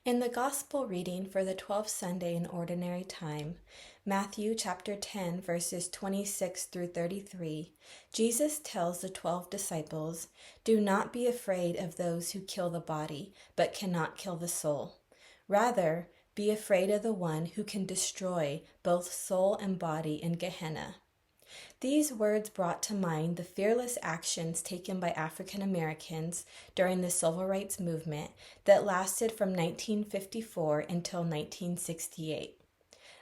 In the Gospel reading for the 12th Sunday in Ordinary Time, Matthew chapter 10, verses 26 through 33, Jesus tells the 12 disciples, "Do not be afraid of those who kill the body, but cannot kill the soul. Rather, be afraid of the one who can destroy both soul and body in Gehenna." These words brought to mind the fearless actions taken by African Americans during the Civil Rights Movement that lasted from 1954 until 1968.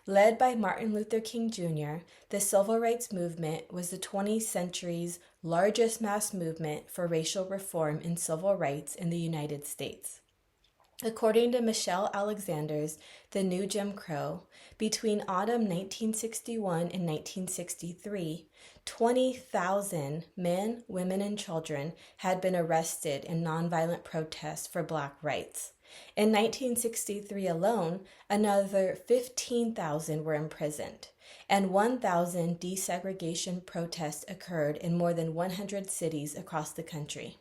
Led by Martin Luther King Jr., the Civil Rights Movement was the 20th century's largest mass movement for racial reform and civil rights in the United States. According to Michelle Alexander's The New Jim Crow, between autumn 1961 and 1963, 20,000 men, women, and children had been arrested in nonviolent protests for Black rights. In 1963 alone, another 15,000 were imprisoned, and 1,000 desegregation protests occurred in more than 100 cities across the country.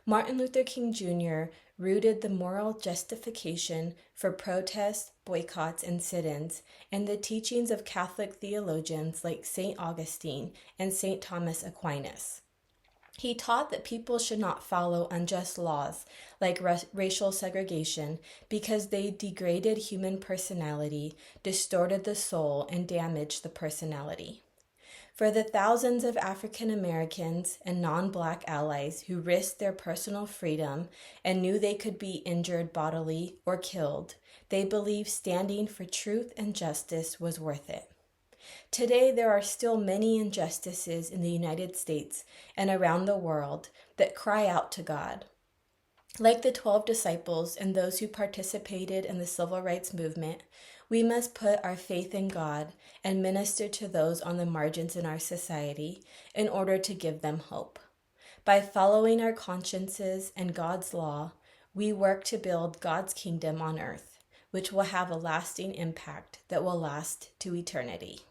Martin Luther King Jr. rooted the moral justification for protests, boycotts, and sit-ins in the teachings of Catholic theologians like St. Augustine and St. Thomas Aquinas. He taught that people should not follow unjust laws like racial segregation because they degraded human personality, distorted the soul, and damaged the personality. For the thousands of African Americans and non-Black allies who risked their personal freedom and knew they could be injured bodily or killed, they believed standing for truth and justice was worth it. Today, there are still many injustices in the United States and around the world that cry out to God. Like the 12 disciples and those who participated in the Civil Rights Movement, we must put our faith in God and minister to those on the margins in our society in order to give them hope. By following our consciences and God's law, we work to build God's kingdom on earth, which will have a lasting impact that will last to eternity.